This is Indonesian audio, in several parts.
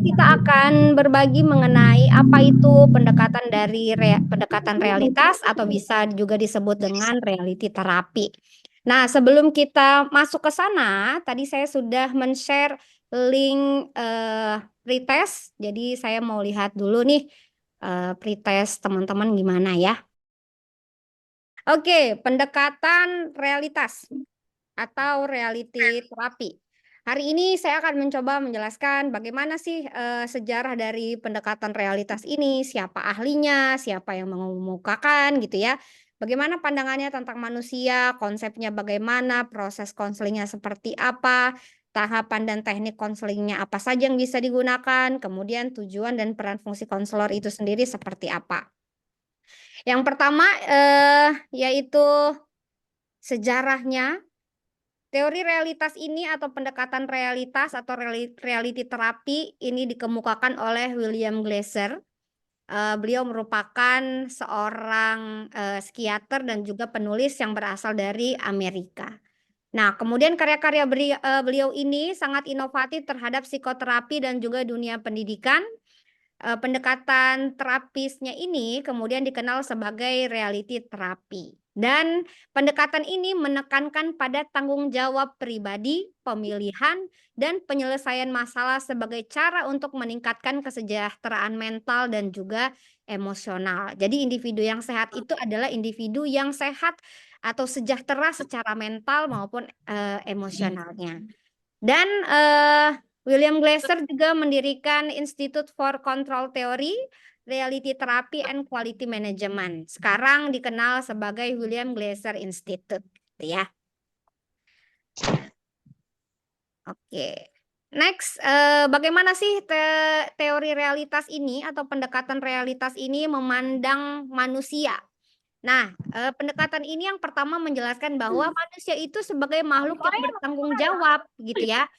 kita akan berbagi mengenai apa itu pendekatan realitas atau bisa juga disebut dengan reality terapi. Nah, sebelum kita masuk ke sana, tadi saya sudah men-share link pretest. Jadi saya mau lihat dulu nih pretest teman-teman gimana ya. Oke, pendekatan realitas atau reality terapi. Hari ini saya akan mencoba menjelaskan bagaimana sih sejarah dari pendekatan realitas ini, siapa ahlinya, siapa yang mengemukakan gitu ya. Bagaimana pandangannya tentang manusia, konsepnya bagaimana, proses konselingnya seperti apa, tahapan dan teknik konselingnya apa saja yang bisa digunakan, kemudian tujuan dan peran fungsi konselor itu sendiri seperti apa. Yang pertama yaitu sejarahnya. Teori realitas ini atau pendekatan realitas atau reality terapi ini dikemukakan oleh William Glasser. Beliau merupakan seorang psikiater dan juga penulis yang berasal dari Amerika. Nah, kemudian karya-karya beliau ini sangat inovatif terhadap psikoterapi dan juga dunia pendidikan. Pendekatan terapisnya ini kemudian dikenal sebagai reality terapi. Dan pendekatan ini menekankan pada tanggung jawab pribadi, pemilihan, dan penyelesaian masalah sebagai cara untuk meningkatkan kesejahteraan mental dan juga emosional. Jadi individu yang sehat itu adalah individu yang sehat atau sejahtera secara mental maupun emosionalnya. Dan William Glasser juga mendirikan Institute for Control Theory, Reality Therapy and Quality Management. Sekarang dikenal sebagai William Glasser Institute, gitu ya. Oke. Next, bagaimana sih teori realitas ini atau pendekatan realitas ini memandang manusia? Nah, pendekatan ini yang pertama menjelaskan bahwa manusia itu sebagai makhluk yang bertanggung jawab, gitu ya.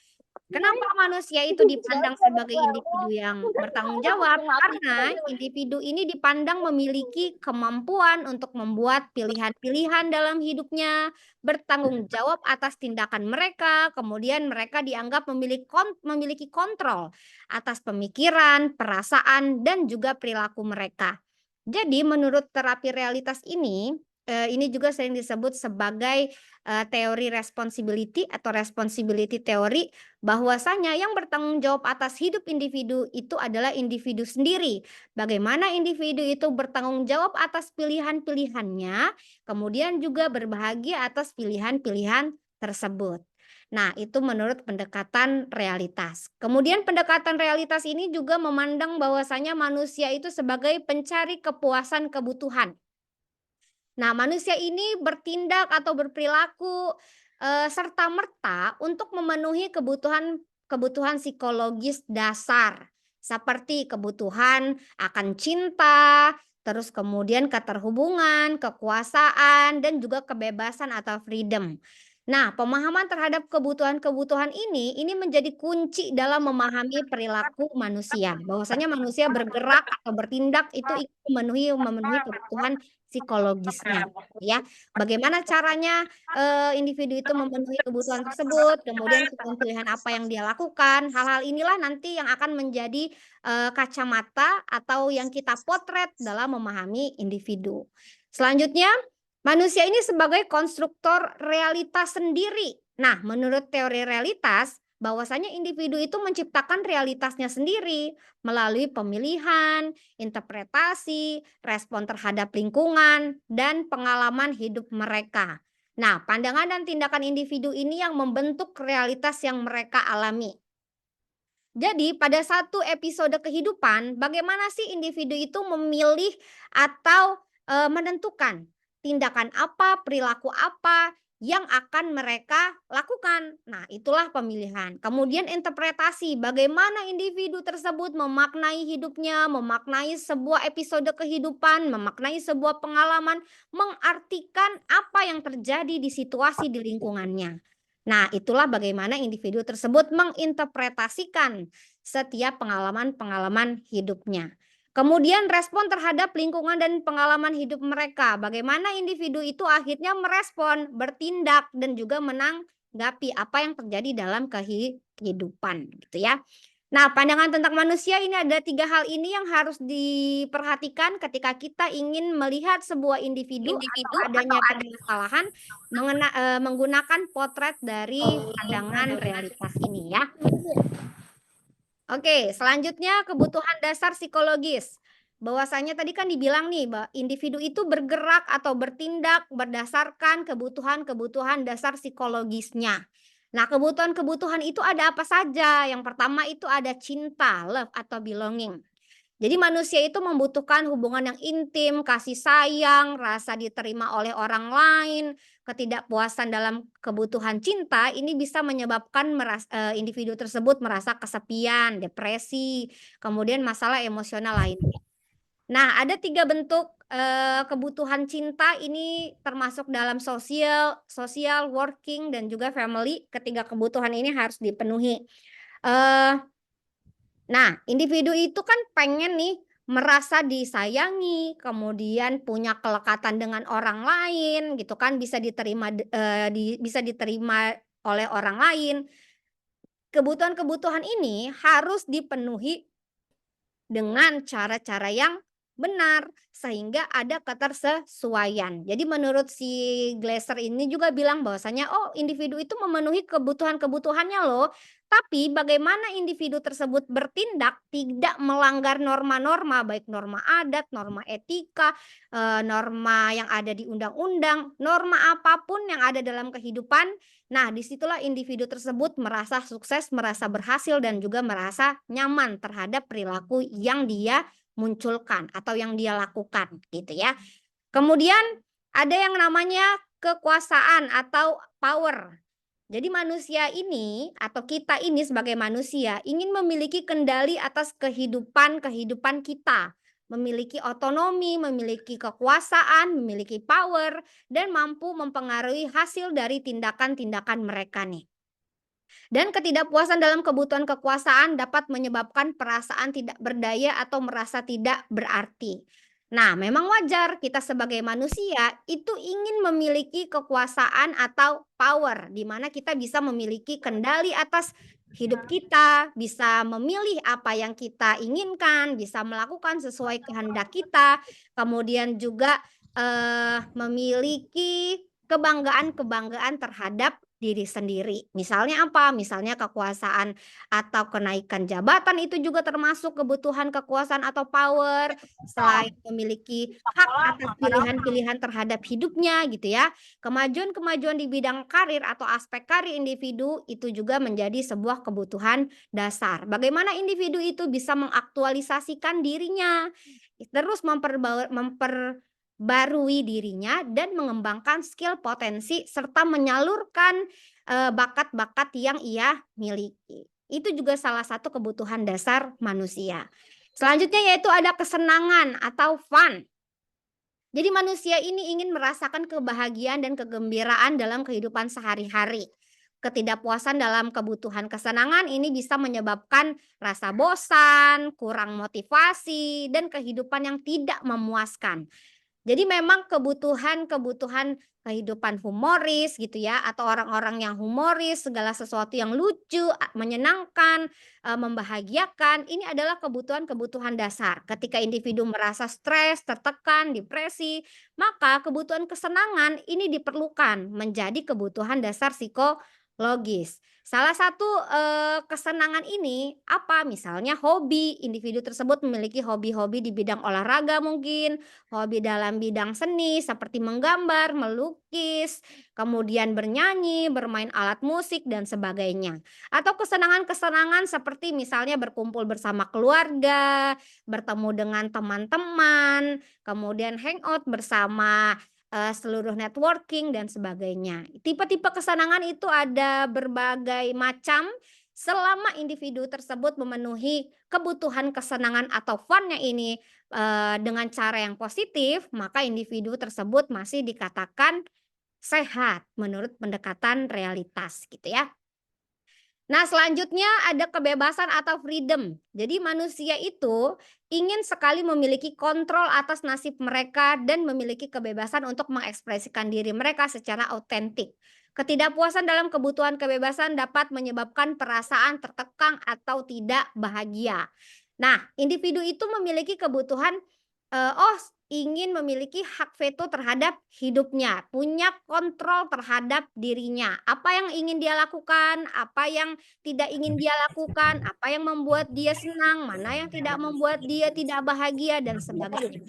Kenapa manusia itu dipandang sebagai individu yang bertanggung jawab? Karena individu ini dipandang memiliki kemampuan untuk membuat pilihan-pilihan dalam hidupnya, bertanggung jawab atas tindakan mereka, kemudian mereka dianggap memiliki kontrol atas pemikiran, perasaan, dan juga perilaku mereka. Jadi menurut terapi realitas ini juga sering disebut sebagai teori responsibility atau responsibility teori, bahwasanya yang bertanggung jawab atas hidup individu itu adalah individu sendiri. Bagaimana individu itu bertanggung jawab atas pilihan-pilihannya, kemudian juga berbahagia atas pilihan-pilihan tersebut. Nah, itu menurut pendekatan realitas. Kemudian pendekatan realitas ini juga memandang bahwasanya manusia itu sebagai pencari kepuasan kebutuhan. Nah, manusia ini bertindak atau berperilaku serta-merta untuk memenuhi kebutuhan psikologis dasar seperti kebutuhan akan cinta, terus kemudian keterhubungan, kekuasaan, dan juga kebebasan atau freedom. Nah, pemahaman terhadap kebutuhan-kebutuhan ini menjadi kunci dalam memahami perilaku manusia. Bahwasanya manusia bergerak atau bertindak itu memenuhi kebutuhan psikologisnya, ya. Bagaimana caranya individu itu memenuhi kebutuhan tersebut, kemudian pilihan apa yang dia lakukan, hal-hal inilah nanti yang akan menjadi kacamata atau yang kita potret dalam memahami individu. Selanjutnya, manusia ini sebagai konstruktor realitas sendiri. Nah, menurut teori realitas, bahwasanya individu itu menciptakan realitasnya sendiri melalui pemilihan, interpretasi, respon terhadap lingkungan, dan pengalaman hidup mereka. Nah, pandangan dan tindakan individu ini yang membentuk realitas yang mereka alami. Jadi, pada satu episode kehidupan, bagaimana sih individu itu memilih atau menentukan tindakan apa, perilaku apa yang akan mereka lakukan. Nah, itulah pemilihan. Kemudian interpretasi, bagaimana individu tersebut memaknai hidupnya, memaknai sebuah episode kehidupan, memaknai sebuah pengalaman, mengartikan apa yang terjadi di situasi di lingkungannya. Nah, itulah bagaimana individu tersebut menginterpretasikan setiap pengalaman-pengalaman hidupnya. Kemudian respon terhadap lingkungan dan pengalaman hidup mereka. Bagaimana individu itu akhirnya merespon, bertindak, dan juga menanggapi apa yang terjadi dalam kehidupan, gitu ya. Nah, pandangan tentang manusia ini ada 3 hal ini yang harus diperhatikan ketika kita ingin melihat sebuah individu atau adanya permasalahan menggunakan potret dari pandangan realitas ini ya. Oke, selanjutnya kebutuhan dasar psikologis. Bahwasanya tadi kan dibilang nih, bahwa individu itu bergerak atau bertindak berdasarkan kebutuhan-kebutuhan dasar psikologisnya. Nah, kebutuhan-kebutuhan itu ada apa saja? Yang pertama itu ada cinta, love atau belonging. Jadi manusia itu membutuhkan hubungan yang intim, kasih sayang, rasa diterima oleh orang lain, ketidakpuasan dalam kebutuhan cinta ini bisa menyebabkan individu tersebut merasa kesepian, depresi, kemudian masalah emosional lainnya. Nah, ada 3 bentuk kebutuhan cinta ini termasuk dalam sosial, working, dan juga family. Ketiga kebutuhan ini harus dipenuhi. Nah, individu itu kan pengen nih merasa disayangi, kemudian punya kelekatan dengan orang lain, gitu kan, bisa diterima oleh orang lain. Kebutuhan-kebutuhan ini harus dipenuhi dengan cara-cara yang benar sehingga ada ketersesuaian. Jadi menurut si Glaser ini juga bilang bahwasanya oh individu itu memenuhi kebutuhan-kebutuhannya loh. Tapi bagaimana individu tersebut bertindak tidak melanggar norma-norma baik norma adat, norma etika, norma yang ada di undang-undang, norma apapun yang ada dalam kehidupan. Nah, disitulah individu tersebut merasa sukses, merasa berhasil, dan juga merasa nyaman terhadap perilaku yang dia munculkan atau yang dia lakukan, gitu ya. Kemudian ada yang namanya kekuasaan atau power. Jadi manusia ini atau kita ini sebagai manusia ingin memiliki kendali atas kehidupan kita, memiliki otonomi, memiliki kekuasaan, memiliki power, dan mampu mempengaruhi hasil dari tindakan-tindakan mereka nih. Dan ketidakpuasan dalam kebutuhan kekuasaan dapat menyebabkan perasaan tidak berdaya atau merasa tidak berarti. Nah, memang wajar kita sebagai manusia itu ingin memiliki kekuasaan atau power, di mana kita bisa memiliki kendali atas hidup kita, bisa memilih apa yang kita inginkan, bisa melakukan sesuai kehendak kita, kemudian juga memiliki kebanggaan-kebanggaan terhadap diri sendiri. Misalnya apa? Misalnya kekuasaan atau kenaikan jabatan itu juga termasuk kebutuhan kekuasaan atau power, selain memiliki hak atas pilihan-pilihan terhadap hidupnya gitu ya. Kemajuan-kemajuan di bidang karir atau aspek karir individu itu juga menjadi sebuah kebutuhan dasar. Bagaimana individu itu bisa mengaktualisasikan dirinya, terus memperbarui dirinya dan mengembangkan skill potensi serta menyalurkan bakat-bakat yang ia miliki. Itu juga salah satu kebutuhan dasar manusia. Selanjutnya yaitu ada kesenangan atau fun. Jadi manusia ini ingin merasakan kebahagiaan dan kegembiraan dalam kehidupan sehari-hari. Ketidakpuasan dalam kebutuhan kesenangan ini bisa menyebabkan rasa bosan, kurang motivasi, dan kehidupan yang tidak memuaskan. Jadi memang kebutuhan-kebutuhan kehidupan humoris gitu ya, atau orang-orang yang humoris, segala sesuatu yang lucu, menyenangkan, membahagiakan, ini adalah kebutuhan-kebutuhan dasar. Ketika individu merasa stres, tertekan, depresi, maka kebutuhan kesenangan ini diperlukan menjadi kebutuhan dasar psikologis. Salah satu kesenangan ini apa? Misalnya hobi, individu tersebut memiliki hobi-hobi di bidang olahraga mungkin, hobi dalam bidang seni seperti menggambar, melukis, kemudian bernyanyi, bermain alat musik, dan sebagainya. Atau kesenangan-kesenangan seperti misalnya berkumpul bersama keluarga, bertemu dengan teman-teman, kemudian hangout bersama seluruh networking, dan sebagainya. Tipe-tipe kesenangan itu ada berbagai macam. Selama individu tersebut memenuhi kebutuhan kesenangan atau fun-nya ini dengan cara yang positif, maka individu tersebut masih dikatakan sehat menurut pendekatan realitas gitu ya. Nah, selanjutnya ada kebebasan atau freedom. Jadi manusia itu ingin sekali memiliki kontrol atas nasib mereka dan memiliki kebebasan untuk mengekspresikan diri mereka secara autentik. Ketidakpuasan dalam kebutuhan kebebasan dapat menyebabkan perasaan tertekan atau tidak bahagia. Nah, individu itu memiliki kebutuhan ingin memiliki hak veto terhadap hidupnya, punya kontrol terhadap dirinya. Apa yang ingin dia lakukan, apa yang tidak ingin dia lakukan, apa yang membuat dia senang, mana yang tidak membuat dia tidak bahagia, dan sebagainya.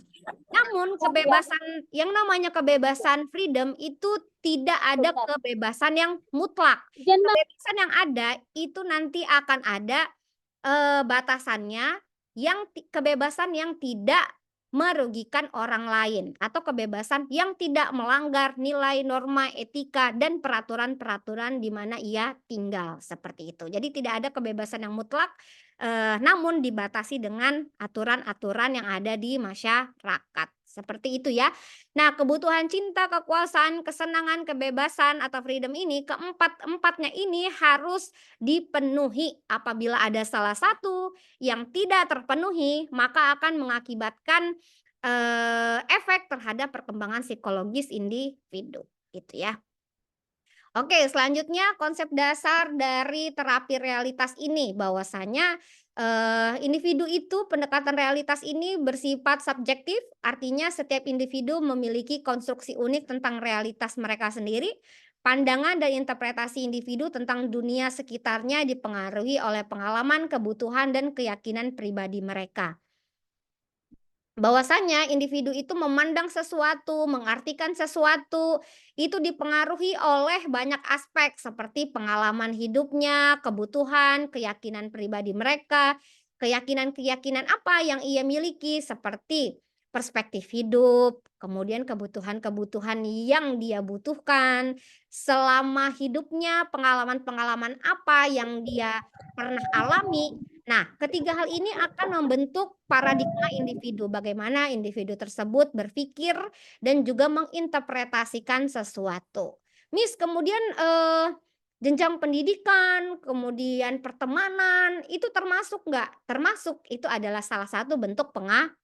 Namun kebebasan yang namanya kebebasan freedom itu tidak ada kebebasan yang mutlak. Kebebasan yang ada itu nanti akan ada batasannya, kebebasan yang tidak merugikan orang lain atau kebebasan yang tidak melanggar nilai, norma, etika, dan peraturan-peraturan di mana ia tinggal, seperti itu. Jadi tidak ada kebebasan yang mutlak, namun dibatasi dengan aturan-aturan yang ada di masyarakat, seperti itu ya. Nah, kebutuhan cinta, kekuasaan, kesenangan, kebebasan atau freedom ini, keempat-empatnya ini harus dipenuhi. Apabila ada salah satu yang tidak terpenuhi, maka akan mengakibatkan efek terhadap perkembangan psikologis individu, gitu ya. Oke, selanjutnya konsep dasar dari terapi realitas ini, bahwasanya individu itu, pendekatan realitas ini bersifat subjektif, artinya setiap individu memiliki konstruksi unik tentang realitas mereka sendiri. Pandangan dan interpretasi individu tentang dunia sekitarnya dipengaruhi oleh pengalaman, kebutuhan, dan keyakinan pribadi mereka. Bahwasanya individu itu memandang sesuatu, mengartikan sesuatu, itu dipengaruhi oleh banyak aspek seperti pengalaman hidupnya, kebutuhan, keyakinan pribadi mereka, keyakinan-keyakinan apa yang ia miliki seperti perspektif hidup, kemudian kebutuhan-kebutuhan yang dia butuhkan selama hidupnya, pengalaman-pengalaman apa yang dia pernah alami. Nah, ketiga hal ini akan membentuk paradigma individu, bagaimana individu tersebut berpikir dan juga menginterpretasikan sesuatu. Kemudian jenjang pendidikan, kemudian pertemanan, itu termasuk nggak? Termasuk, itu adalah salah satu bentuk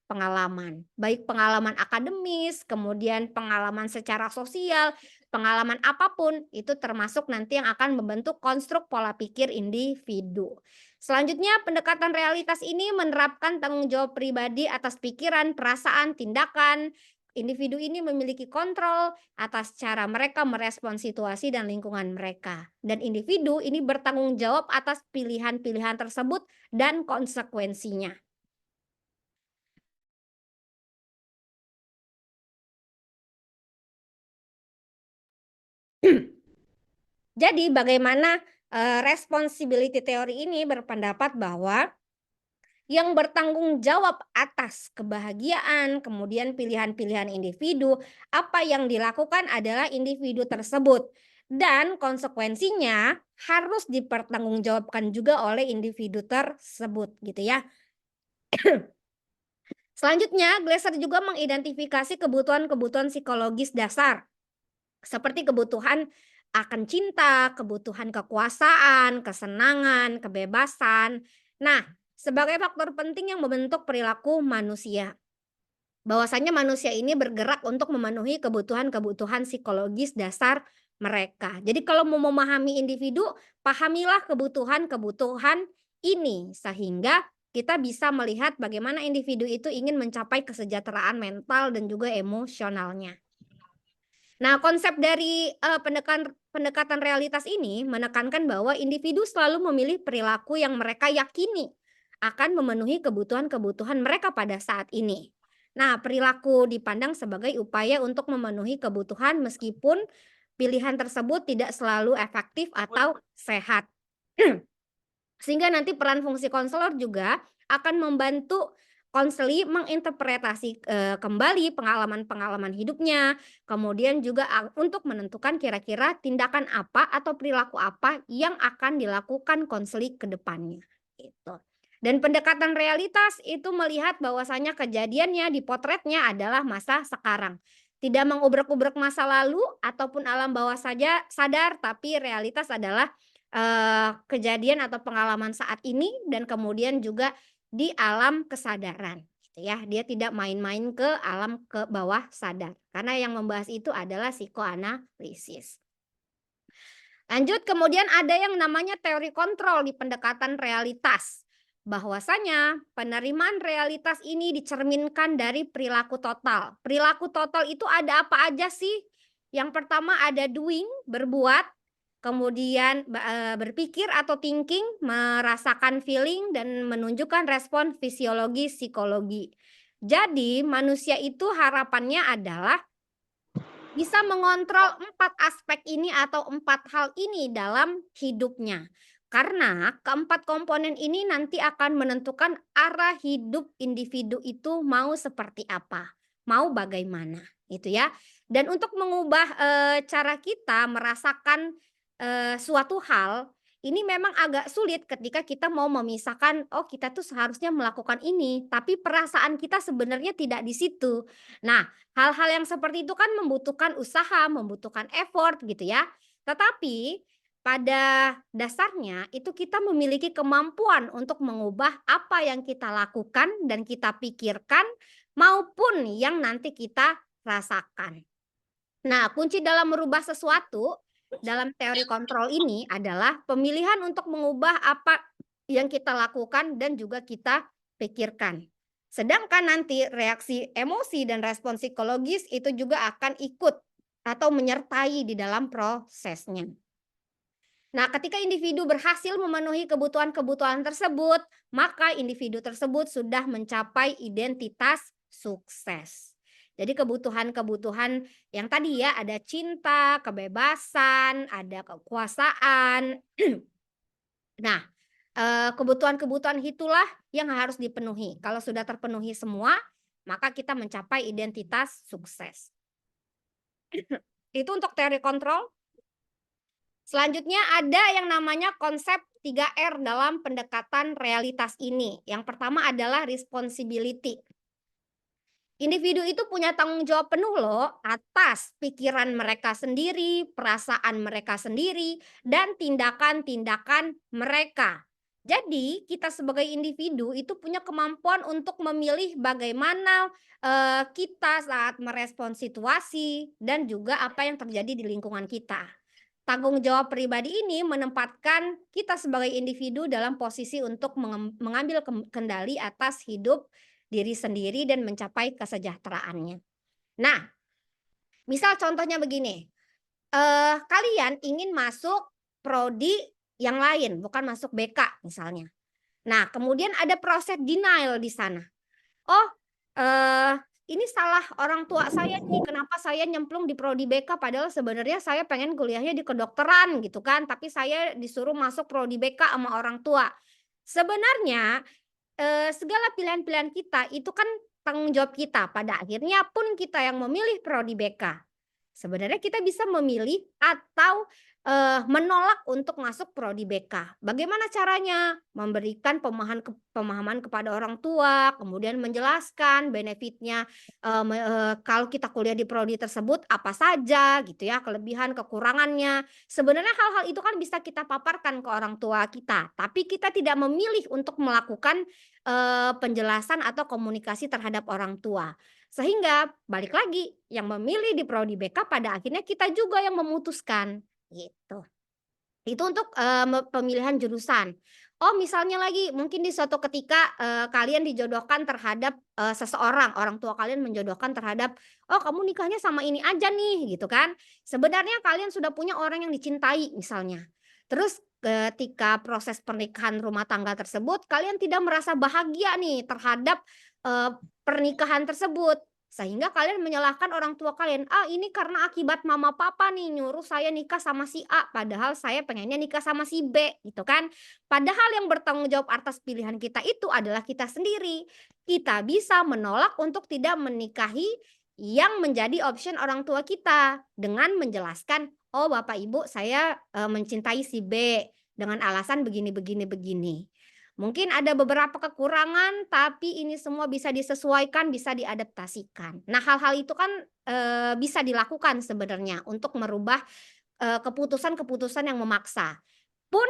pengalaman. Baik pengalaman akademis, kemudian pengalaman secara sosial, pengalaman apapun, itu termasuk nanti yang akan membentuk konstruk pola pikir individu. Selanjutnya, pendekatan realitas ini menerapkan tanggung jawab pribadi atas pikiran, perasaan, tindakan. Individu ini memiliki kontrol atas cara mereka merespon situasi dan lingkungan mereka. Dan individu ini bertanggung jawab atas pilihan-pilihan tersebut dan konsekuensinya. Jadi bagaimana responsibility teori ini berpendapat bahwa yang bertanggung jawab atas kebahagiaan, kemudian pilihan-pilihan individu, apa yang dilakukan adalah individu tersebut. Dan konsekuensinya harus dipertanggungjawabkan juga oleh individu tersebut, gitu ya. Selanjutnya, Glasser juga mengidentifikasi kebutuhan-kebutuhan psikologis dasar, seperti kebutuhan akan cinta, kebutuhan kekuasaan, kesenangan, kebebasan. Nah, sebagai faktor penting yang membentuk perilaku manusia. Bahwasanya manusia ini bergerak untuk memenuhi kebutuhan-kebutuhan psikologis dasar mereka. Jadi kalau mau memahami individu, pahamilah kebutuhan-kebutuhan ini sehingga kita bisa melihat bagaimana individu itu ingin mencapai kesejahteraan mental dan juga emosionalnya. Nah, konsep dari pendekatan realitas ini menekankan bahwa individu selalu memilih perilaku yang mereka yakini akan memenuhi kebutuhan-kebutuhan mereka pada saat ini. Nah, perilaku dipandang sebagai upaya untuk memenuhi kebutuhan meskipun pilihan tersebut tidak selalu efektif atau sehat. Sehingga nanti peran fungsi konselor juga akan membantu konseli menginterpretasi kembali pengalaman-pengalaman hidupnya, kemudian juga untuk menentukan kira-kira tindakan apa atau perilaku apa yang akan dilakukan konseli ke depannya, gitu. Dan pendekatan realitas itu melihat bahwasanya kejadiannya dipotretnya adalah masa sekarang. Tidak mengubrek-ubrek masa lalu ataupun alam bawah saja sadar, tapi realitas adalah kejadian atau pengalaman saat ini dan kemudian juga di alam kesadaran gitu ya. Dia tidak main-main ke alam ke bawah sadar. Karena yang membahas itu adalah psikoanalisis. Lanjut kemudian ada yang namanya teori kontrol di pendekatan realitas. Bahwasanya penerimaan realitas ini dicerminkan dari perilaku total. Perilaku total itu ada apa aja sih? Yang pertama ada doing, berbuat, kemudian berpikir atau thinking, merasakan feeling dan menunjukkan respon fisiologi psikologi. Jadi manusia itu harapannya adalah bisa mengontrol 4 aspek ini atau 4 hal ini dalam hidupnya. Karena keempat komponen ini nanti akan menentukan arah hidup individu itu mau seperti apa, mau bagaimana, gitu ya. Dan untuk mengubah, cara kita merasakan, suatu hal, ini memang agak sulit ketika kita mau memisahkan, oh kita tuh seharusnya melakukan ini, tapi perasaan kita sebenarnya tidak di situ. Nah, hal-hal yang seperti itu kan membutuhkan usaha, membutuhkan effort gitu ya. Tetapi pada dasarnya itu kita memiliki kemampuan untuk mengubah apa yang kita lakukan dan kita pikirkan maupun yang nanti kita rasakan. Nah, kunci dalam merubah sesuatu dalam teori kontrol ini adalah pemilihan untuk mengubah apa yang kita lakukan dan juga kita pikirkan. Sedangkan nanti reaksi emosi dan respon psikologis itu juga akan ikut atau menyertai di dalam prosesnya. Nah, ketika individu berhasil memenuhi kebutuhan-kebutuhan tersebut, maka individu tersebut sudah mencapai identitas sukses. Jadi kebutuhan-kebutuhan yang tadi ya, ada cinta, kebebasan, ada kekuasaan. Nah, kebutuhan-kebutuhan itulah yang harus dipenuhi. Kalau sudah terpenuhi semua, maka kita mencapai identitas sukses. Itu untuk teori kontrol. Selanjutnya ada yang namanya konsep 3R dalam pendekatan realitas ini. Yang pertama adalah responsibility. Individu itu punya tanggung jawab penuh loh atas pikiran mereka sendiri, perasaan mereka sendiri, dan tindakan-tindakan mereka. Jadi kita sebagai individu itu punya kemampuan untuk memilih bagaimana kita saat merespon situasi dan juga apa yang terjadi di lingkungan kita. Tanggung jawab pribadi ini menempatkan kita sebagai individu dalam posisi untuk mengambil kendali atas hidup diri sendiri dan mencapai kesejahteraannya. Nah, misal contohnya begini, kalian ingin masuk prodi yang lain, bukan masuk BK misalnya. Nah, kemudian ada proses denial di sana. Oh, ini salah orang tua saya nih, kenapa saya nyemplung di prodi BK padahal sebenarnya saya pengen kuliahnya di kedokteran gitu kan, tapi saya disuruh masuk prodi BK sama orang tua. Sebenarnya, segala pilihan-pilihan kita itu kan tanggung jawab kita, pada akhirnya pun kita yang memilih prodi BK. Sebenarnya kita bisa memilih atau, menolak untuk masuk prodi BK. Bagaimana caranya? Memberikan pemahaman kepada orang tua, kemudian menjelaskan benefitnya, kalau kita kuliah di prodi tersebut apa saja gitu ya, kelebihan, kekurangannya. Sebenarnya hal-hal itu kan bisa kita paparkan ke orang tua kita, tapi kita tidak memilih untuk melakukan, penjelasan atau komunikasi terhadap orang tua. Sehingga balik lagi, yang memilih di prodi BK pada akhirnya kita juga yang memutuskan, gitu. Itu untuk, pemilihan jurusan. Oh misalnya lagi mungkin di suatu ketika, kalian dijodohkan terhadap, seseorang, orang tua kalian menjodohkan terhadap, "Oh kamu nikahnya sama ini aja nih," gitu kan. Sebenarnya kalian sudah punya orang yang dicintai misalnya. Terus ketika proses pernikahan rumah tangga tersebut, kalian tidak merasa bahagia nih terhadap, pernikahan tersebut. Sehingga kalian menyalahkan orang tua kalian, "Ah, ini karena akibat mama papa nih nyuruh saya nikah sama si A, padahal saya pengennya nikah sama si B," gitu kan. Padahal yang bertanggung jawab atas pilihan kita itu adalah kita sendiri. Kita bisa menolak untuk tidak menikahi yang menjadi option orang tua kita dengan menjelaskan, "Oh, Bapak Ibu, saya, mencintai si B dengan alasan begini begini begini." Mungkin ada beberapa kekurangan, tapi ini semua bisa disesuaikan, bisa diadaptasikan. Nah, hal-hal itu kan, bisa dilakukan sebenarnya untuk merubah, keputusan-keputusan yang memaksa. pun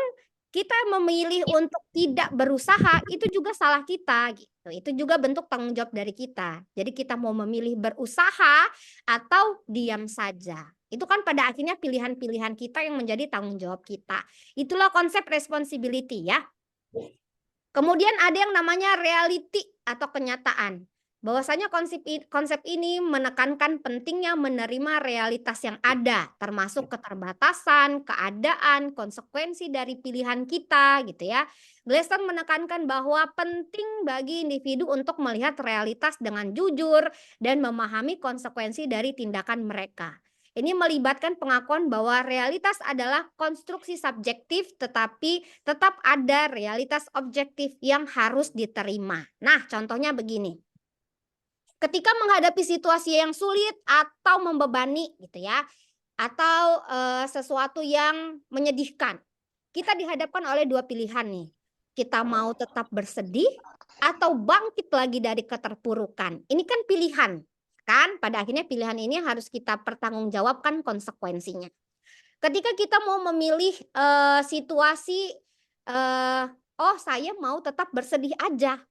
kita memilih untuk tidak berusaha, itu juga salah kita gitu. Itu juga bentuk tanggung jawab dari kita. Jadi kita mau memilih berusaha atau diam saja. Itu kan pada akhirnya pilihan-pilihan kita yang menjadi tanggung jawab kita. Itulah konsep responsibility ya. Kemudian ada yang namanya reality atau kenyataan. Bahwasanya konsep ini menekankan pentingnya menerima realitas yang ada, termasuk keterbatasan, keadaan, konsekuensi dari pilihan kita gitu ya. Glasser menekankan bahwa penting bagi individu untuk melihat realitas dengan jujur dan memahami konsekuensi dari tindakan mereka. Ini melibatkan pengakuan bahwa realitas adalah konstruksi subjektif, tetapi tetap ada realitas objektif yang harus diterima. Nah, contohnya begini. Ketika menghadapi situasi yang sulit atau membebani gitu ya, atau sesuatu yang menyedihkan, kita dihadapkan oleh dua pilihan nih. Kita mau tetap bersedih atau bangkit lagi dari keterpurukan. Ini kan pilihan. Kan pada akhirnya pilihan ini harus kita pertanggungjawabkan konsekuensinya. Ketika kita mau memilih situasi, oh saya mau tetap bersedih aja.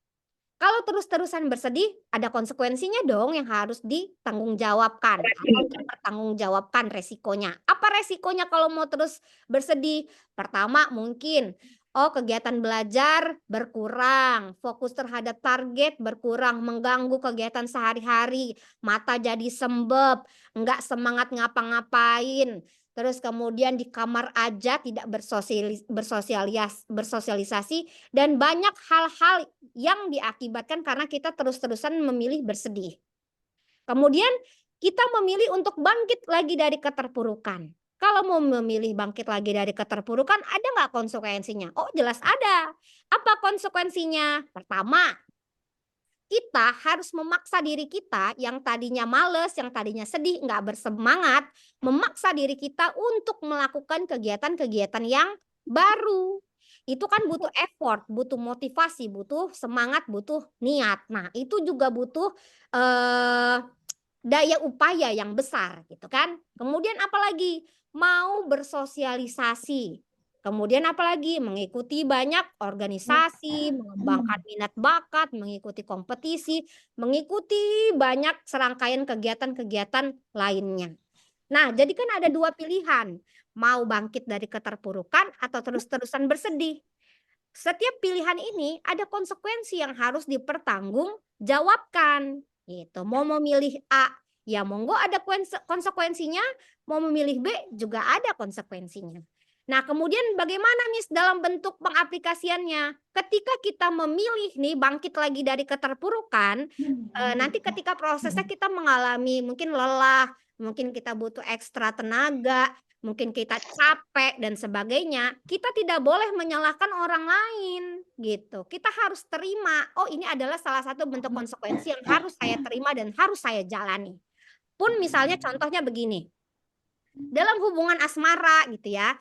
Kalau terus-terusan bersedih, ada konsekuensinya dong yang harus ditanggungjawabkan atau dipertanggungjawabkan resikonya. Apa resikonya kalau mau terus bersedih? Pertama mungkin, oh kegiatan belajar berkurang, fokus terhadap target berkurang, mengganggu kegiatan sehari-hari, mata jadi sembab, enggak semangat ngapa-ngapain. Terus kemudian di kamar aja tidak bersosialisasi dan banyak hal-hal yang diakibatkan karena kita terus-terusan memilih bersedih. Kemudian kita memilih untuk bangkit lagi dari keterpurukan. Kalau mau memilih bangkit lagi dari keterpurukan, ada nggak konsekuensinya? Oh jelas ada. Apa konsekuensinya? Pertama, kita harus memaksa diri kita yang tadinya males, yang tadinya sedih, nggak bersemangat, memaksa diri kita untuk melakukan kegiatan-kegiatan yang baru. Itu kan butuh effort, butuh motivasi, butuh semangat, butuh niat. Nah, itu juga butuh daya upaya yang besar gitu kan. Kemudian apalagi? Mau bersosialisasi. Kemudian apalagi? Mengikuti banyak organisasi, mengembangkan minat bakat, mengikuti kompetisi, mengikuti banyak serangkaian kegiatan-kegiatan lainnya. Nah, jadi kan ada dua pilihan. Mau bangkit dari keterpurukan atau terus-terusan bersedih. Setiap pilihan ini ada konsekuensi yang harus dipertanggungjawabkan. Gitu. Mau memilih A, ya monggo ada konsekuensinya. Mau memilih B, juga ada konsekuensinya. Nah, kemudian bagaimana Miss dalam bentuk pengaplikasiannya? Ketika kita memilih nih bangkit lagi dari keterpurukan, nanti ketika prosesnya kita mengalami mungkin lelah, mungkin kita butuh ekstra tenaga, mungkin kita capek dan sebagainya, kita tidak boleh menyalahkan orang lain gitu. Kita harus terima, oh ini adalah salah satu bentuk konsekuensi yang harus saya terima dan harus saya jalani. Pun misalnya contohnya begini, dalam hubungan asmara gitu ya,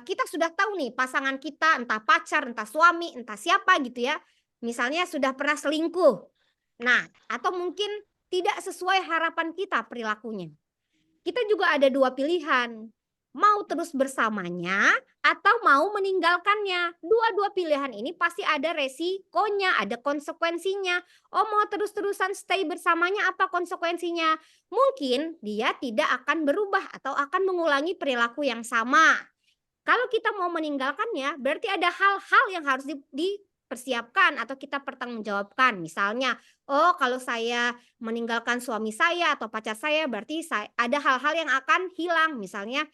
kita sudah tahu nih pasangan kita entah pacar, entah suami, entah siapa gitu ya, misalnya sudah pernah selingkuh. Nah, atau mungkin tidak sesuai harapan kita perilakunya. Kita juga ada dua pilihan, mau terus bersamanya atau mau meninggalkannya. Dua-dua pilihan ini pasti ada resikonya, ada konsekuensinya. Oh, mau terus-terusan stay bersamanya, apa konsekuensinya? Mungkin dia tidak akan berubah atau akan mengulangi perilaku yang sama. Kalau kita mau meninggalkannya, berarti ada hal-hal yang harus dipersiapkan atau kita pertanggungjawabkan. Misalnya, oh kalau saya meninggalkan suami saya atau pacar saya, berarti ada hal-hal yang akan hilang. Misalnya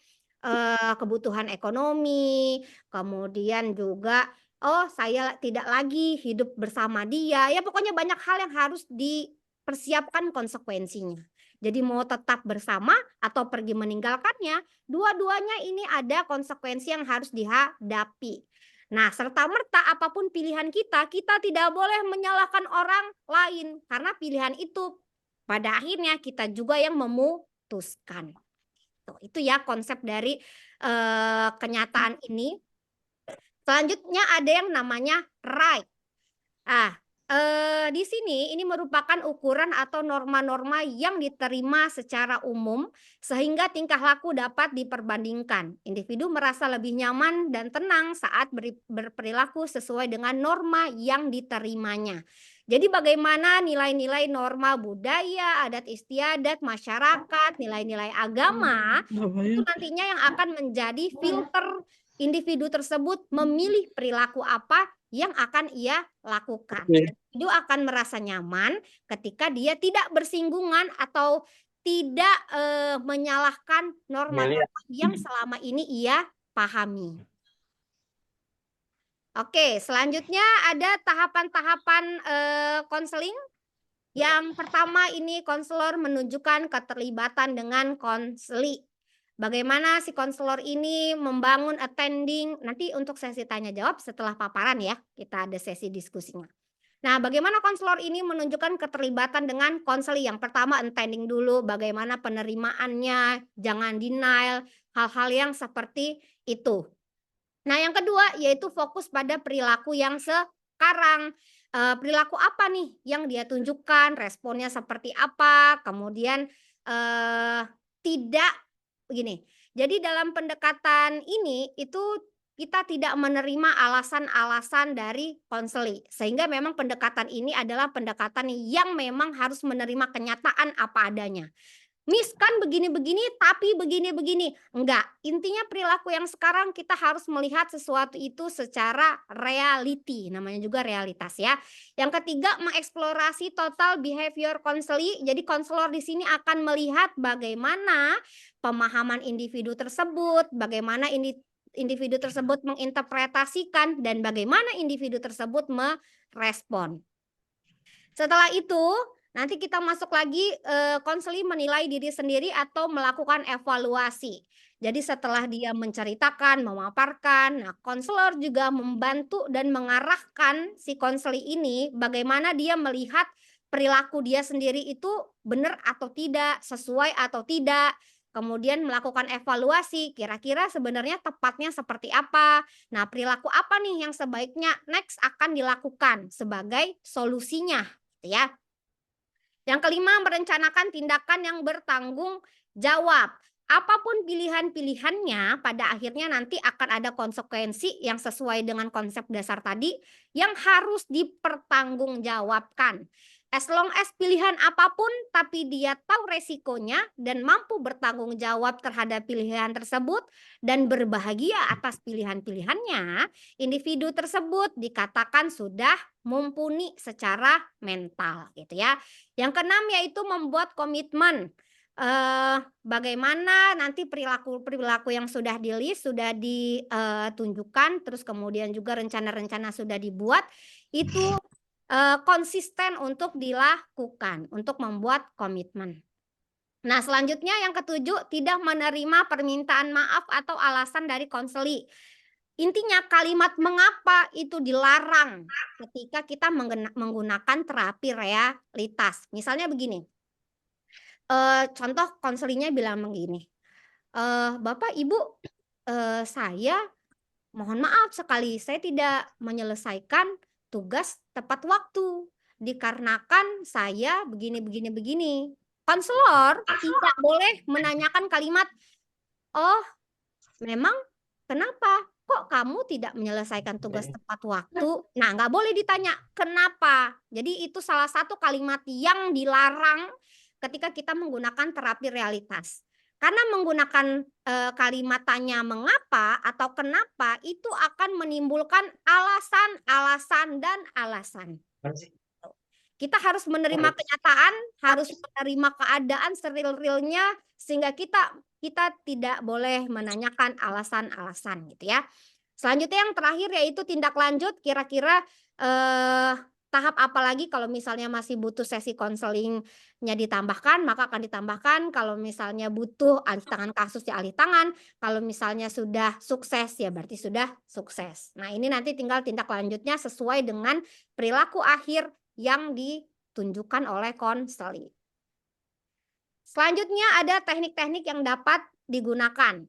kebutuhan ekonomi, kemudian juga, oh saya tidak lagi hidup bersama dia. Ya pokoknya banyak hal yang harus dipersiapkan konsekuensinya. Jadi mau tetap bersama atau pergi meninggalkannya, dua-duanya ini ada konsekuensi yang harus dihadapi. Nah, serta-merta apapun pilihan kita, kita tidak boleh menyalahkan orang lain karena pilihan itu pada akhirnya kita juga yang memutuskan. Itu ya konsep dari kenyataan ini. Selanjutnya ada yang namanya right. di sini ini merupakan ukuran atau norma-norma yang diterima secara umum sehingga tingkah laku dapat diperbandingkan. Individu merasa lebih nyaman dan tenang saat berperilaku sesuai dengan norma yang diterimanya. Jadi bagaimana nilai-nilai norma budaya, adat istiadat, masyarakat, nilai-nilai agama itu nantinya yang akan menjadi filter individu tersebut memilih perilaku apa yang akan ia lakukan. Individu akan merasa nyaman ketika dia tidak bersinggungan atau tidak menyalahkan norma-norma yang selama ini ia pahami. Oke, selanjutnya ada tahapan-tahapan konseling. Yang pertama ini konselor menunjukkan keterlibatan dengan konseli. Bagaimana si konselor ini membangun attending, nanti untuk sesi tanya jawab setelah paparan ya, kita ada sesi diskusinya. Nah, bagaimana konselor ini menunjukkan keterlibatan dengan konseli? Yang pertama attending dulu, bagaimana penerimaannya, jangan denial, hal-hal yang seperti itu. Nah, yang kedua yaitu fokus pada perilaku yang sekarang. Perilaku apa nih yang dia tunjukkan, responnya seperti apa, kemudian tidak begini. Jadi dalam pendekatan ini itu kita tidak menerima alasan-alasan dari konseli. Sehingga memang pendekatan ini adalah pendekatan yang memang harus menerima kenyataan apa adanya. Miss kan begini-begini tapi begini-begini. Enggak, intinya perilaku yang sekarang kita harus melihat sesuatu itu secara reality, namanya juga realitas ya. Yang ketiga, mengeksplorasi total behavior counseling. Jadi konselor di sini akan melihat bagaimana pemahaman individu tersebut, bagaimana individu tersebut menginterpretasikan dan bagaimana individu tersebut merespon. Setelah itu, nanti kita masuk lagi konseling menilai diri sendiri atau melakukan evaluasi. Jadi setelah dia menceritakan, memaparkan, nah konselor juga membantu dan mengarahkan si konseling ini bagaimana dia melihat perilaku dia sendiri itu benar atau tidak, sesuai atau tidak. Kemudian melakukan evaluasi, kira-kira sebenarnya tepatnya seperti apa. Nah, perilaku apa nih yang sebaiknya next akan dilakukan sebagai solusinya, gitu ya. Yang kelima, merencanakan tindakan yang bertanggung jawab. Apapun pilihan-pilihannya, pada akhirnya nanti akan ada konsekuensi yang sesuai dengan konsep dasar tadi yang harus dipertanggungjawabkan. As long as pilihan apapun, tapi dia tahu resikonya dan mampu bertanggung jawab terhadap pilihan tersebut dan berbahagia atas pilihan-pilihannya, individu tersebut dikatakan sudah mumpuni secara mental, gitu ya. Yang keenam yaitu membuat komitmen. Bagaimana nanti perilaku yang sudah di-list, sudah ditunjukkan, terus kemudian juga rencana-rencana sudah dibuat, itu konsisten untuk dilakukan, untuk membuat komitmen. Nah, selanjutnya yang ketujuh, tidak menerima permintaan maaf atau alasan dari konseli. Intinya kalimat mengapa itu dilarang ketika kita menggunakan terapi realitas. Misalnya begini, contoh konselingnya bilang begini, Bapak Ibu, saya mohon maaf sekali saya tidak menyelesaikan tugas tepat waktu dikarenakan saya begini. Konselor tidak boleh menanyakan kalimat, oh memang kenapa? Kok kamu tidak menyelesaikan tugas tepat waktu? Nah, nggak boleh ditanya kenapa. Jadi itu salah satu kalimat yang dilarang ketika kita menggunakan terapi realitas. Karena menggunakan kalimat tanya mengapa atau kenapa itu akan menimbulkan alasan dan alasan. Kita harus menerima kenyataan, harus menerima keadaan seril-realnya sehingga kita tidak boleh menanyakan alasan-alasan gitu ya. Selanjutnya yang terakhir yaitu tindak lanjut, kira-kira tahap apa lagi kalau misalnya masih butuh sesi konselingnya ditambahkan, maka akan ditambahkan. Kalau misalnya butuh alih tangan kasus ya alih tangan, kalau misalnya sudah sukses ya berarti sudah sukses. Nah, ini nanti tinggal tindak lanjutnya sesuai dengan perilaku akhir yang ditunjukkan oleh konseling. Selanjutnya ada teknik-teknik yang dapat digunakan.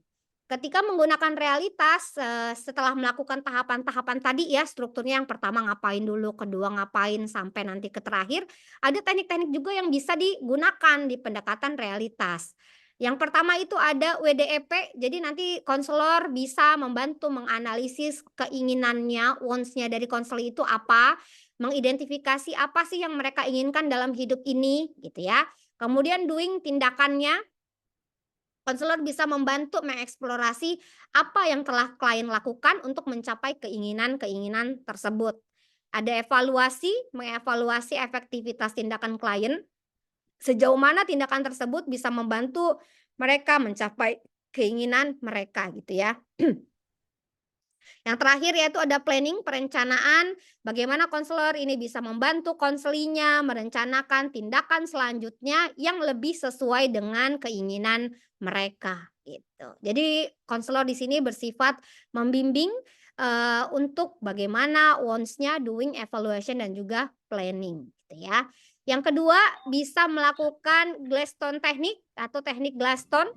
ketika menggunakan realitas, setelah melakukan tahapan-tahapan tadi ya, strukturnya yang pertama ngapain dulu, kedua ngapain, sampai nanti ke terakhir, ada teknik-teknik juga yang bisa digunakan di pendekatan realitas. Yang pertama itu ada WDEP, jadi nanti konselor bisa membantu menganalisis keinginannya, wants-nya dari konselor itu apa, mengidentifikasi apa sih yang mereka inginkan dalam hidup ini, gitu ya. Kemudian doing tindakannya, konselor bisa membantu mengeksplorasi apa yang telah klien lakukan untuk mencapai keinginan-keinginan tersebut. Ada evaluasi, mengevaluasi efektivitas tindakan klien, sejauh mana tindakan tersebut bisa membantu mereka mencapai keinginan mereka gitu ya. Yang terakhir yaitu ada planning, perencanaan, bagaimana konselor ini bisa membantu konselinya merencanakan tindakan selanjutnya yang lebih sesuai dengan keinginan mereka gitu. Jadi konselor di sini bersifat membimbing untuk bagaimana wants-nya, doing, evaluation dan juga planning gitu ya. Yang kedua bisa melakukan Gladstone teknik atau teknik Gladstone.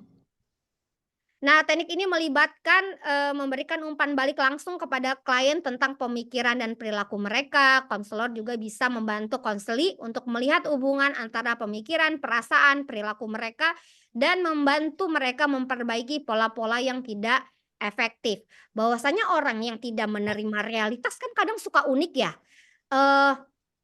Nah, teknik ini melibatkan, memberikan umpan balik langsung kepada klien tentang pemikiran dan perilaku mereka. Konselor juga bisa membantu konseli untuk melihat hubungan antara pemikiran, perasaan, perilaku mereka, dan membantu mereka memperbaiki pola-pola yang tidak efektif. Bahwasanya orang yang tidak menerima realitas kan kadang suka unik ya.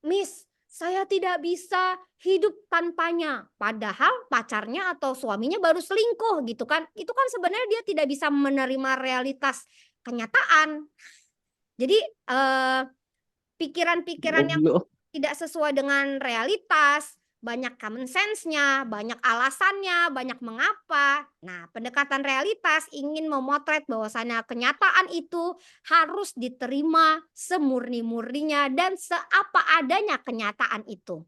"Miss, saya tidak bisa hidup tanpanya." Padahal pacarnya atau suaminya baru selingkuh gitu kan. Itu kan sebenarnya dia tidak bisa menerima realitas kenyataan. Jadi, pikiran-pikiran yang tidak sesuai dengan realitas, banyak common sense-nya, banyak alasannya, banyak mengapa. Nah, pendekatan realitas ingin memotret bahwasannya kenyataan itu harus diterima semurni-murninya dan seapa adanya kenyataan itu.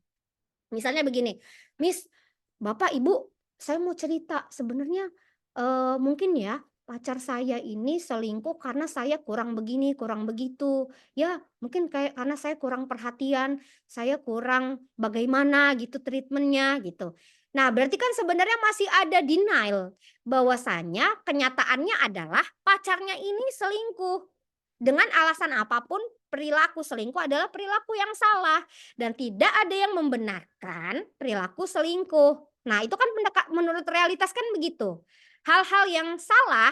Misalnya begini, "Miss, Bapak, Ibu, saya mau cerita, sebenarnya, mungkin ya, pacar saya ini selingkuh karena saya kurang begini, kurang begitu. Ya, mungkin kayak karena saya kurang perhatian, saya kurang bagaimana gitu treatmentnya gitu." Nah, berarti kan sebenarnya masih ada denial, bahwasanya kenyataannya adalah pacarnya ini selingkuh. Dengan alasan apapun, perilaku selingkuh adalah perilaku yang salah dan tidak ada yang membenarkan perilaku selingkuh. Nah, itu kan menurut realitas kan begitu. Hal-hal yang salah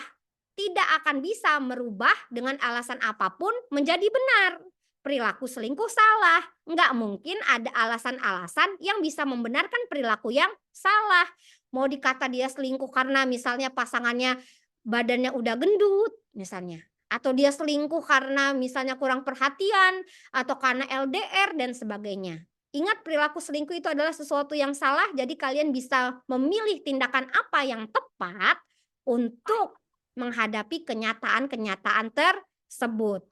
tidak akan bisa merubah dengan alasan apapun menjadi benar. Perilaku selingkuh salah, nggak mungkin ada alasan-alasan yang bisa membenarkan perilaku yang salah. Mau dikata dia selingkuh karena misalnya pasangannya badannya udah gendut misalnya, atau dia selingkuh karena misalnya kurang perhatian, atau karena LDR dan sebagainya. Ingat, perilaku selingkuh itu adalah sesuatu yang salah, jadi kalian bisa memilih tindakan apa yang tepat untuk menghadapi kenyataan-kenyataan tersebut.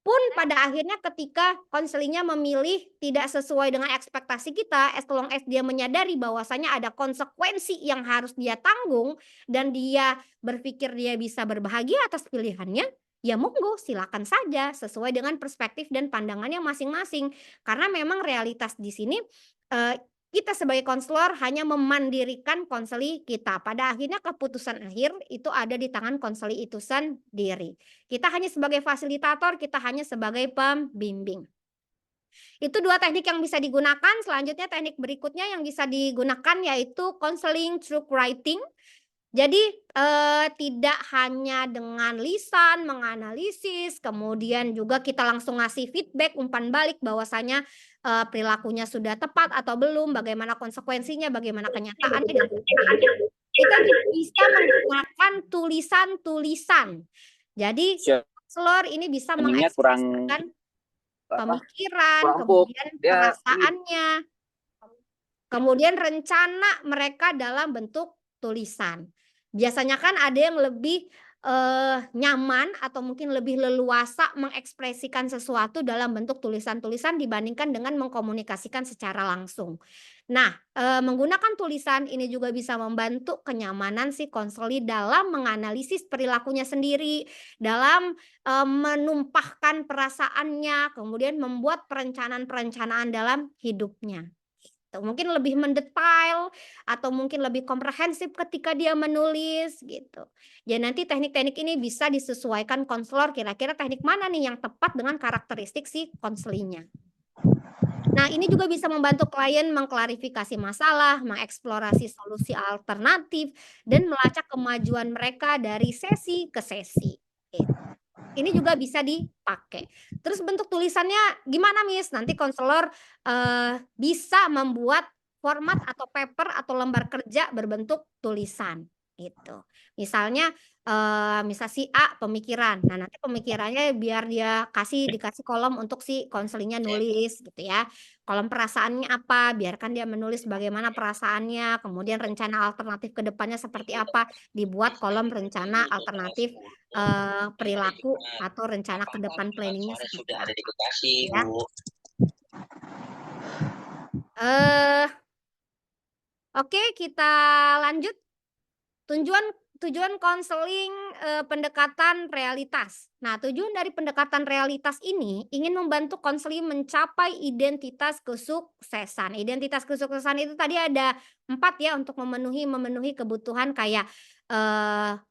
Pun pada akhirnya ketika konselingnya memilih tidak sesuai dengan ekspektasi kita, as long as dia menyadari bahwasanya ada konsekuensi yang harus dia tanggung dan dia berpikir dia bisa berbahagia atas pilihannya, ya monggo silakan saja sesuai dengan perspektif dan pandangannya masing-masing. Karena memang realitas di sini, kita sebagai konselor hanya memandirikan konseli kita. Pada akhirnya keputusan akhir itu ada di tangan konseli itu sendiri. Kita hanya sebagai fasilitator, kita hanya sebagai pembimbing. Itu 2 teknik yang bisa digunakan, selanjutnya teknik berikutnya yang bisa digunakan yaitu counseling through writing. Jadi, tidak hanya dengan lisan menganalisis, kemudian juga kita langsung ngasih feedback, umpan balik bahwasanya, perilakunya sudah tepat atau belum, bagaimana konsekuensinya, bagaimana kenyataannya dan sebagainya. Kita juga bisa menggunakan tulisan-tulisan. Jadi, konselor ini bisa Ininya kurang mengekspresikan pemikiran, kurang empuk. kemudian Dia perasaannya, kemudian rencana mereka dalam bentuk tulisan. Biasanya kan ada yang lebih, nyaman atau mungkin lebih leluasa mengekspresikan sesuatu dalam bentuk tulisan-tulisan dibandingkan dengan mengkomunikasikan secara langsung. Nah, menggunakan tulisan ini juga bisa membantu kenyamanan si konseli dalam menganalisis perilakunya sendiri, dalam, menumpahkan perasaannya, kemudian membuat perencanaan-perencanaan dalam hidupnya. Mungkin lebih mendetail atau mungkin lebih komprehensif ketika dia menulis gitu. Ya nanti teknik-teknik ini bisa disesuaikan konselor kira-kira teknik mana nih yang tepat dengan karakteristik si konselingnya. Nah, ini juga bisa membantu klien mengklarifikasi masalah, mengeksplorasi solusi alternatif, dan melacak kemajuan mereka dari sesi ke sesi. Ini juga bisa dipakai. Terus bentuk tulisannya gimana, Miss? Nanti konselor bisa membuat format atau paper atau lembar kerja berbentuk tulisan gitu. Misalnya misal si A pemikiran. Nah, nanti pemikirannya biar dia dikasih kolom untuk si konselingnya nulis gitu ya. Kolom perasaannya apa? Biarkan dia menulis bagaimana perasaannya, kemudian rencana alternatif ke depannya seperti apa, dibuat kolom rencana alternatif perilaku atau rencana ke depan planningnya seperti apa ya. Oke, kita lanjut. Tujuan konseling pendekatan realitas. Nah, tujuan dari pendekatan realitas ini ingin membantu konseling mencapai identitas kesuksesan. Identitas kesuksesan itu tadi ada 4 ya untuk memenuhi kebutuhan kayak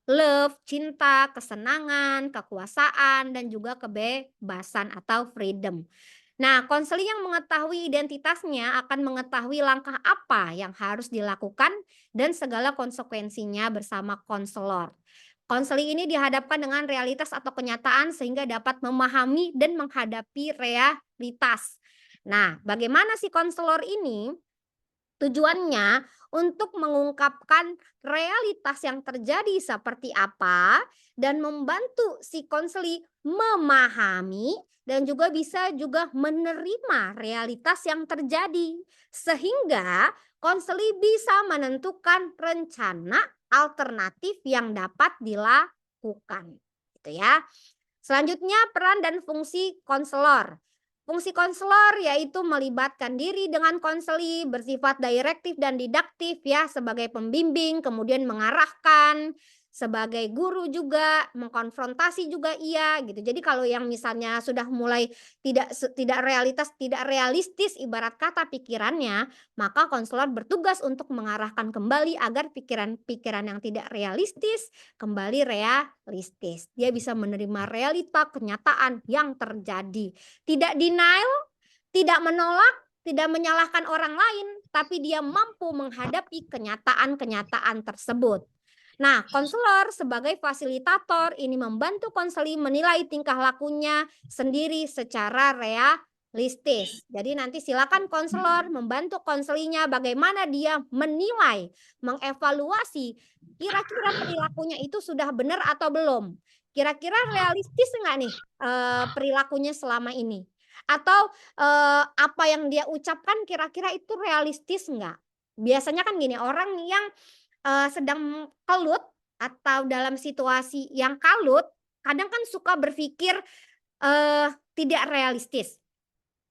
love, cinta, kesenangan, kekuasaan, dan juga kebebasan atau freedom. Nah, konseling yang mengetahui identitasnya akan mengetahui langkah apa yang harus dilakukan dan segala konsekuensinya bersama konselor. Konseling ini dihadapkan dengan realitas atau kenyataan sehingga dapat memahami dan menghadapi realitas. Nah, bagaimana si konselor ini? Tujuannya untuk mengungkapkan realitas yang terjadi seperti apa dan membantu si konseli memahami dan juga bisa juga menerima realitas yang terjadi sehingga konseli bisa menentukan rencana alternatif yang dapat dilakukan gitu ya. Selanjutnya peran dan fungsi konselor. Fungsi konselor yaitu melibatkan diri dengan konseli, bersifat direktif dan didaktif ya sebagai pembimbing, kemudian mengarahkan, sebagai guru juga, mengkonfrontasi juga iya gitu. Jadi kalau yang misalnya sudah mulai tidak realistis ibarat kata pikirannya, maka konselor bertugas untuk mengarahkan kembali agar pikiran-pikiran yang tidak realistis kembali realistis. Dia bisa menerima realita kenyataan yang terjadi. Tidak denial, tidak menolak, tidak menyalahkan orang lain, tapi dia mampu menghadapi kenyataan-kenyataan tersebut. Nah, konselor sebagai fasilitator ini membantu konseli menilai tingkah lakunya sendiri secara realistis. Jadi nanti silakan konselor membantu konselinya bagaimana dia menilai, mengevaluasi kira-kira perilakunya itu sudah benar atau belum. Kira-kira realistis nggak nih perilakunya selama ini? Atau apa yang dia ucapkan kira-kira itu realistis nggak? Biasanya kan gini, orang yang sedang kelut atau dalam situasi yang kalut, kadang kan suka berpikir tidak realistis.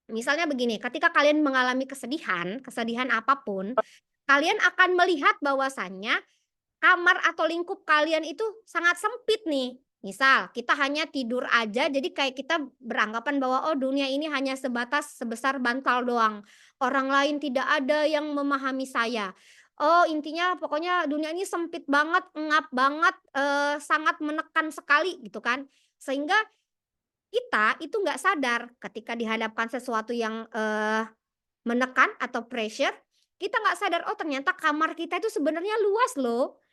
Misalnya begini, ketika kalian mengalami kesedihan apapun, kalian akan melihat bahwasannya kamar atau lingkup kalian itu sangat sempit nih. Misal kita hanya tidur aja jadi kayak kita beranggapan bahwa oh dunia ini hanya sebatas sebesar bantal doang. Orang lain tidak ada yang memahami saya. Oh intinya pokoknya dunia ini sempit banget, ngap banget, sangat menekan sekali gitu kan. Sehingga kita itu nggak sadar ketika dihadapkan sesuatu yang menekan atau pressure, kita nggak sadar oh ternyata kamar kita itu sebenarnya luas loh.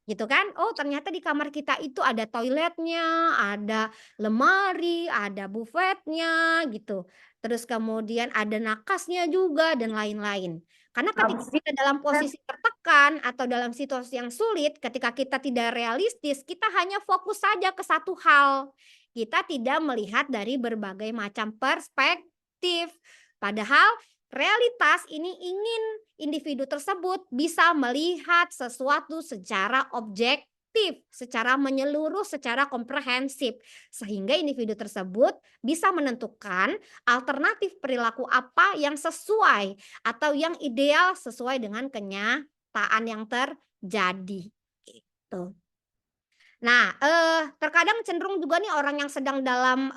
Gitu kan, oh ternyata di kamar kita itu ada toiletnya, ada lemari, ada bufetnya gitu. Terus kemudian ada nakasnya juga dan lain-lain. Karena ketika kita dalam posisi tertekan atau dalam situasi yang sulit, ketika kita tidak realistis, kita hanya fokus saja ke satu hal. Kita tidak melihat dari berbagai macam perspektif. Padahal realitas ini ingin individu tersebut bisa melihat sesuatu secara objektif, secara menyeluruh, secara komprehensif, sehingga individu tersebut bisa menentukan alternatif perilaku apa yang sesuai atau yang ideal sesuai dengan kenyataan yang terjadi. Gitu. Nah, terkadang cenderung juga nih orang yang sedang dalam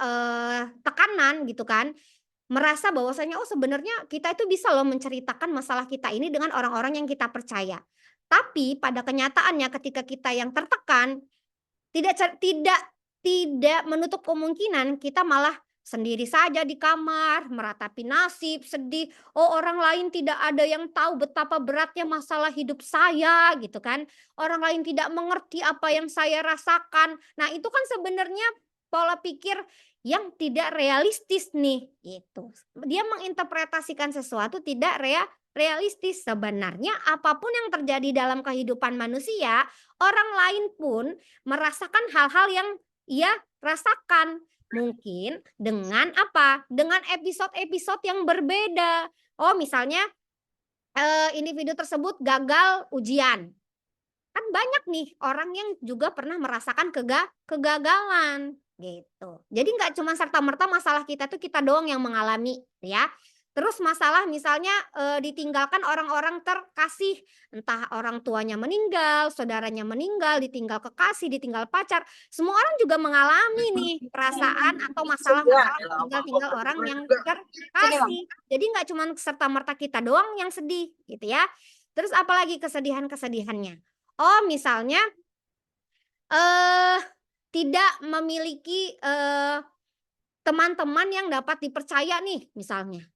tekanan gitu kan, merasa bahwasanya, oh sebenarnya kita itu bisa loh menceritakan masalah kita ini dengan orang-orang yang kita percaya. Tapi pada kenyataannya ketika kita yang tertekan, tidak menutup kemungkinan kita malah sendiri saja di kamar, meratapi nasib, sedih. Oh, orang lain tidak ada yang tahu betapa beratnya masalah hidup saya, gitu kan. Orang lain tidak mengerti apa yang saya rasakan. Nah, itu kan sebenarnya pola pikir yang tidak realistis nih, gitu. Dia menginterpretasikan sesuatu tidak realistis. Sebenarnya apapun yang terjadi dalam kehidupan manusia, orang lain pun merasakan hal-hal yang ia rasakan. Mungkin dengan apa? Dengan episode-episode yang berbeda. Oh, misalnya individu tersebut gagal ujian. Kan banyak nih orang yang juga pernah merasakan kegagalan gitu. Jadi nggak cuma serta-merta masalah kita tuh kita doang yang mengalami ya. Terus masalah misalnya ditinggalkan orang-orang terkasih, entah orang tuanya meninggal, saudaranya meninggal, ditinggal kekasih, ditinggal pacar. Semua orang juga mengalami nih perasaan atau masalah-masalah tinggal-tinggal orang yang terkasih. Jadi nggak cuma serta-merta kita doang yang sedih gitu ya. Terus apalagi kesedihan-kesedihannya? Oh, misalnya tidak memiliki teman-teman yang dapat dipercaya nih misalnya.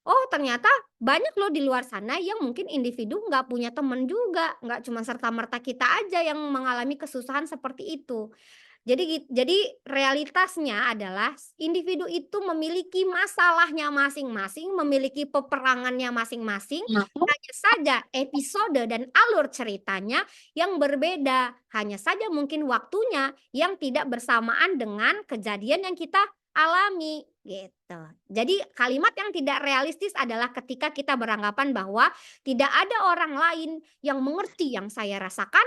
Oh, ternyata banyak loh di luar sana yang mungkin individu nggak punya teman juga, nggak cuma serta-merta kita aja yang mengalami kesusahan seperti itu. Jadi realitasnya adalah individu itu memiliki masalahnya masing-masing, memiliki peperangannya masing-masing, hanya saja episode dan alur ceritanya yang berbeda. Hanya saja mungkin waktunya yang tidak bersamaan dengan kejadian yang kita alami gitu. Jadi kalimat yang tidak realistis adalah ketika kita beranggapan bahwa tidak ada orang lain yang mengerti yang saya rasakan,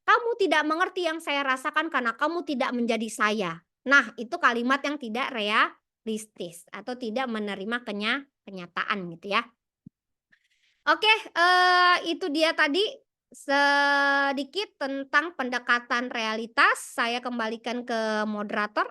kamu tidak mengerti yang saya rasakan karena kamu tidak menjadi saya. Nah, itu kalimat yang tidak realistis atau tidak menerima kenyataan gitu ya. Oke, itu dia tadi sedikit tentang pendekatan realitas. Saya kembalikan ke moderator.